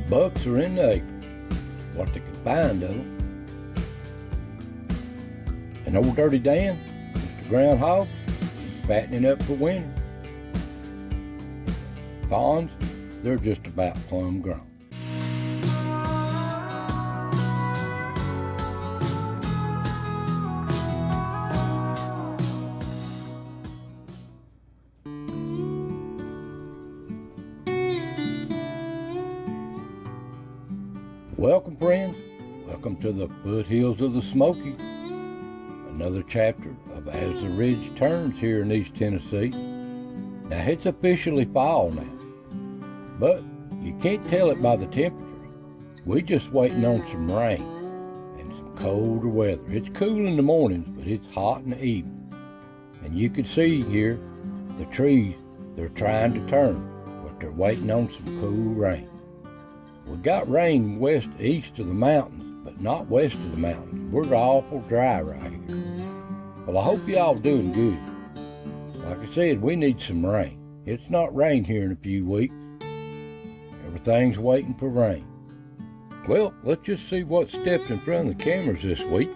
bucks are in the acres, what they can find of them. And old Dirty Dan, Mr. Groundhog, he's fattening up for winter. Fawns, they're just about plumb grown. Welcome, friends. Welcome to the foothills of the Smoky. Another chapter of As the Ridge Turns here in East Tennessee. Now, it's officially fall now, but you can't tell it by the temperatures. We're just waiting on some rain and some colder weather. It's cool in the mornings, but it's hot in the evening. And you can see here the trees, they're trying to turn, but they're waiting on some cool rain. We got rain east of the mountains, but not west of the mountains. We're awful dry right here. Well, I hope y'all doing good. Like I said, we need some rain. It's not rained here in a few weeks. Everything's waiting for rain. Well, let's just see what stepped in front of the cameras this week.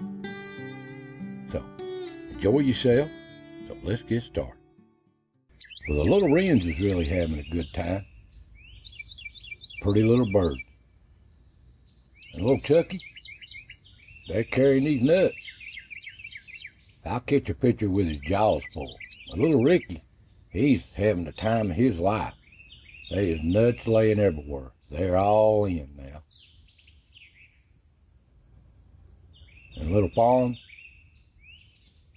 So, enjoy yourself. So let's get started. Well, the little wrens is really having a good time. Pretty little bird. And little Chucky, they're carrying these nuts. I'll catch a picture with his jaws full. And little Ricky, he's having the time of his life. There's nuts laying everywhere. They're all in now. And little Fawn,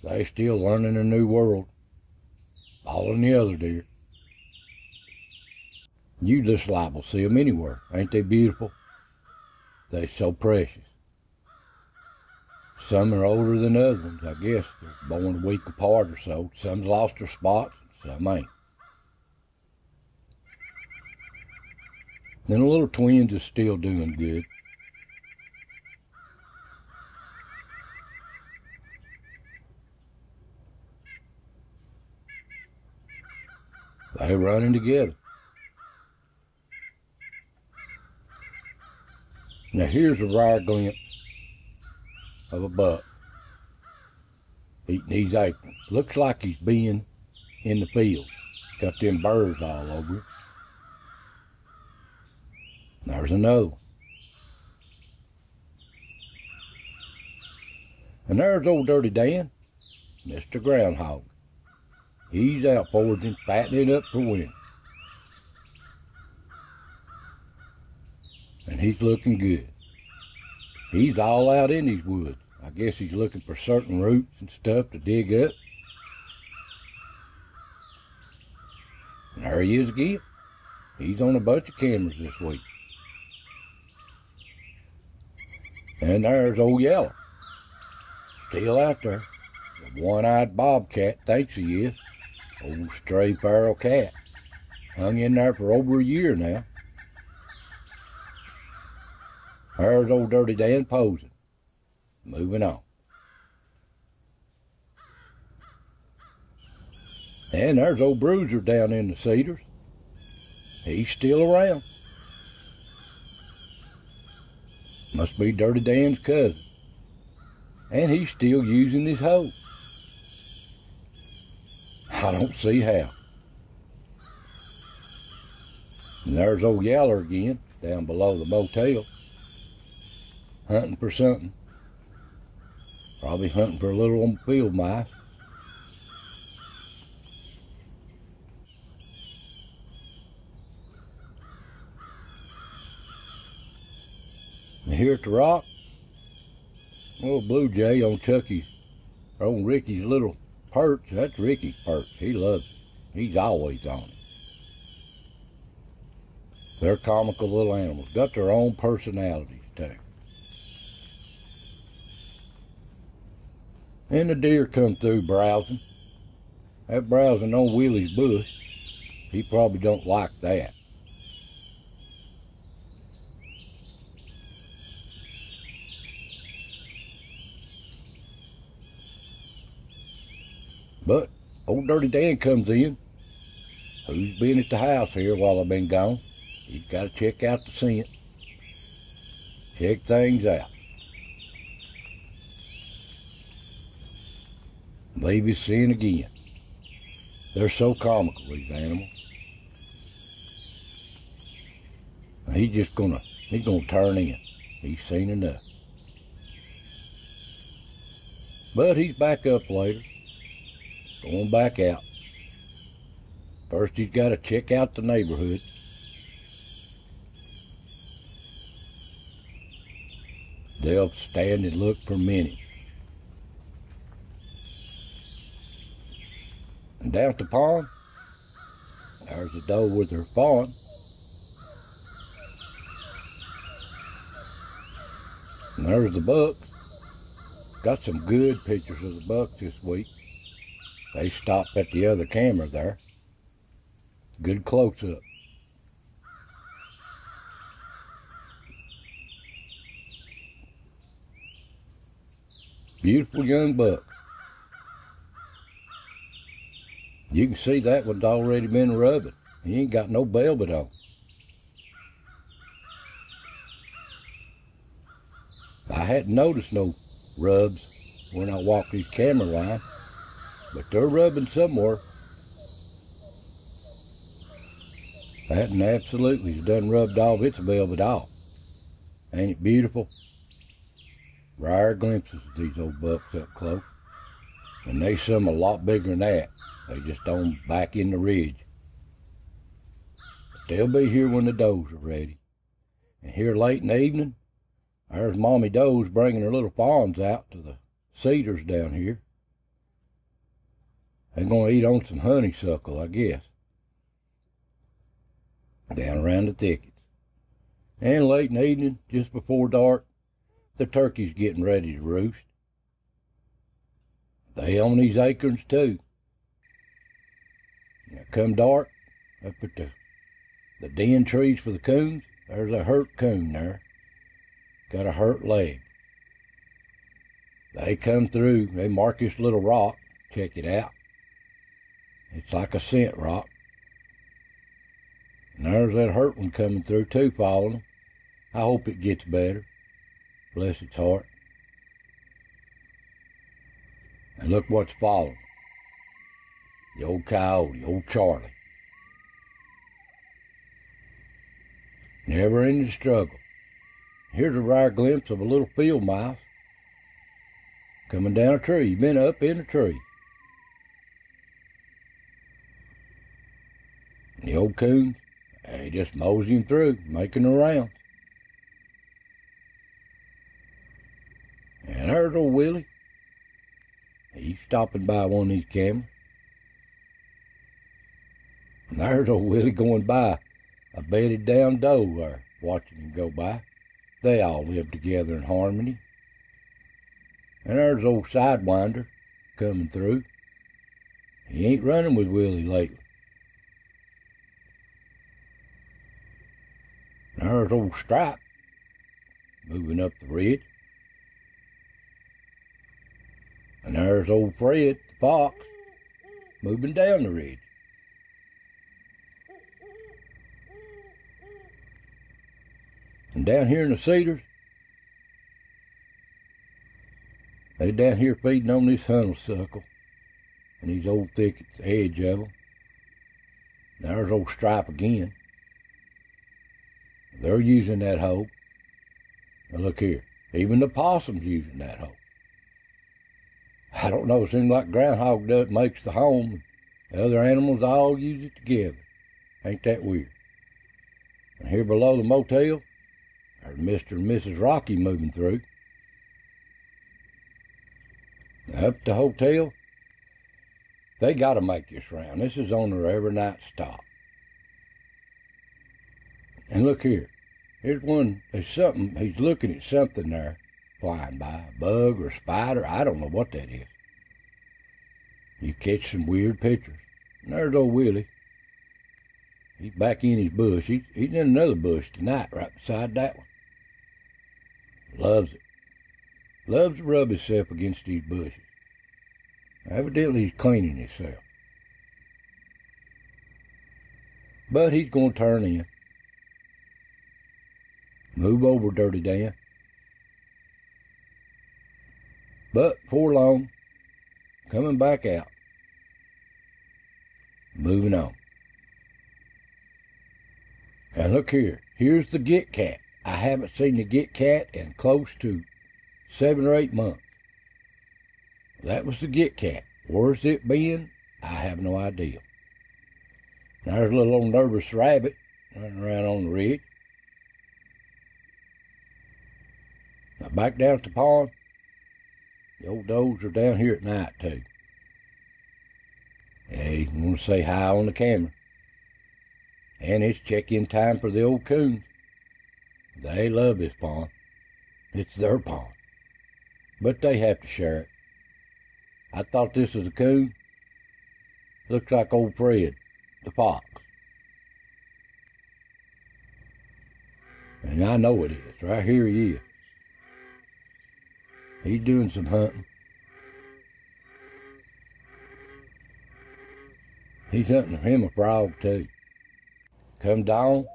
they're still learning a new world. Following the other deer. You just liable to see them anywhere. Ain't they beautiful? They're so precious. Some are older than other ones, I guess. They're born a week apart or so. Some's lost their spots, some ain't. Then the little twins is still doing good. They're running together. Now here's a rare glimpse of a buck eating these acorns. Looks like he's been in the fields. Got them birds all over it. There's another one. And there's old Dirty Dan, Mr. Groundhog. He's out foraging, fattening up for winter. And he's looking good. He's all out in these woods. I guess he's looking for certain roots and stuff to dig up. And there he is again. He's on a bunch of cameras this week. And there's old Yellow. Still out there. The one-eyed bobcat thinks he is. Old stray feral cat. Hung in there for over a year now. There's old Dirty Dan posing. Moving on. And there's old Bruiser down in the cedars. He's still around. Must be Dirty Dan's cousin. And he's still using his hoe. I don't see how. And there's old Yaller again, down below the motel. Hunting for something. Probably hunting for a little field mice. And here at the rock, little blue jay on Chucky's, or on Ricky's little perch. That's Ricky's perch. He loves it. He's always on it. They're comical little animals. Got their own personalities too. And the deer come through browsing. That browsing on Willie's bush, he probably don't like that. But old Dirty Dan comes in, who's been at the house here while I've been gone. He's got to check out the scent. check things out. Leave his sin again. They're so comical, these animals. Now he's gonna turn in. He's seen enough. But he's back up later, going back out. First he's got to check out the neighborhood. They'll stand and look for minutes. And down at the pond, there's the doe with her fawn. And there's the buck. Got some good pictures of the buck this week. They stopped at the other camera there. Good close-up. Beautiful young buck. You can see that one's already been rubbing. He ain't got no velvet on. I hadn't noticed no rubs when I walked this camera line, but they're rubbing somewhere. That one absolutely has done rubbed off its velvet off. Ain't it beautiful? Rare glimpses of these old bucks up close. And they some a lot bigger than that. They just on back in the ridge. But they'll be here when the does are ready. And here late in the evening, there's Mommy Doe's bringing her little fawns out to the cedars down here. They're going to eat on some honeysuckle, I guess. Down around the thickets. And late in the evening, just before dark, the turkey's getting ready to roost. They own these acorns too. Now come dark, up at the den trees for the coons, there's a hurt coon there. Got a hurt leg. They come through, they mark this little rock, check it out. It's like a scent rock. And there's that hurt one coming through too, following them. I hope it gets better. Bless its heart. And look what's following. The old coyote, old Charlie. Never ending struggle. Here's a rare glimpse of a little field mouse coming down a tree. He's been up in a tree. And the old coon, he just moseying through, making the rounds. And there's old Willie. He's stopping by one of these cameras. And there's old Willie going by a bedded down doe there, watching him go by. They all live together in harmony. And there's old Sidewinder coming through. He ain't running with Willie lately. And there's old Stripe moving up the ridge. And there's old Fred, the fox, moving down the ridge. And down here in the cedars, they down here feeding on this honeysuckle and these old thickets, the edge of them. There's old Stripe again. They're using that hole. Now look here, even the possum's using that hole. I don't know, it seems like groundhog makes the home. The other animals all use it together. Ain't that weird? And here below the motel, there's Mr. and Mrs. Rocky moving through. Up at the hotel, they got to make this round. This is on their every night stop. And look here. Here's one, there's something, he's looking at something there flying by. A bug or a spider, I don't know what that is. You catch some weird pictures. And there's old Willie. He's back in his bush. He's in another bush tonight right beside that one. Loves it. Loves to rub himself against these bushes. Evidently he's cleaning himself. But he's going to turn in. Move over, Dirty Dan. But before long, coming back out. Moving on. And look here. Here's the Git Cat. I haven't seen the Git Cat in close to 7 or 8 months. That was the Git Cat. Where's it been? I have no idea. Now there's a little old nervous rabbit running around on the ridge. Now back down at the pond. The old does are down here at night too. Hey, I want to say hi on the camera. And it's check-in time for the old coons. They love this pond. It's their pond. But they have to share it. I thought this was a coon. Looks like old Fred, the fox. And I know it is. Right here he is. He's doing some hunting. He's hunting him a frog too. Come dawn,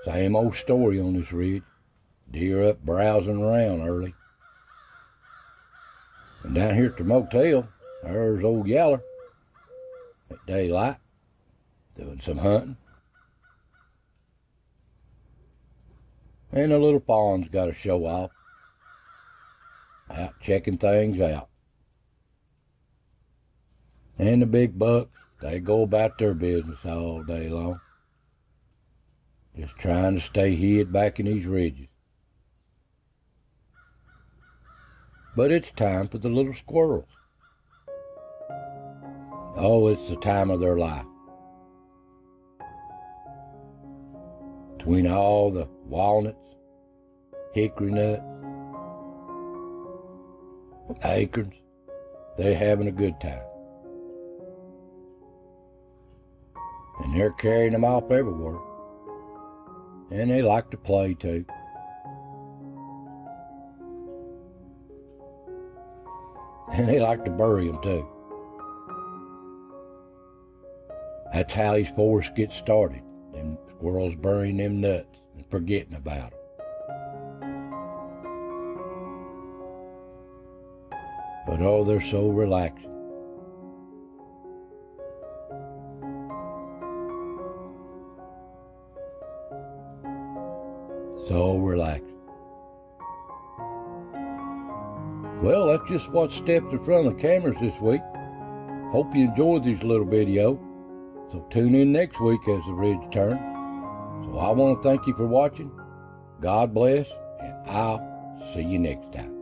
same old story on this ridge. Deer up browsing around early. And down here at the motel, there's old Yeller at daylight, doing some hunting. And the little fawn's got to show off, out checking things out. And the big bucks, they go about their business all day long, just trying to stay hid back in these ridges. But it's time for the little squirrels. Oh, it's the time of their life. Between all the walnuts, hickory nuts, acorns, they're having a good time. And they're carrying them off everywhere. And they like to play too. And they like to bury them too. That's how these forests get started. Them squirrels burying them nuts and forgetting about them. But oh, they're so relaxing. So relaxing. Well, that's just what stepped in front of the cameras this week. Hope you enjoyed this little video. So tune in next week as the ridge turns. So I want to thank you for watching. God bless, and I'll see you next time.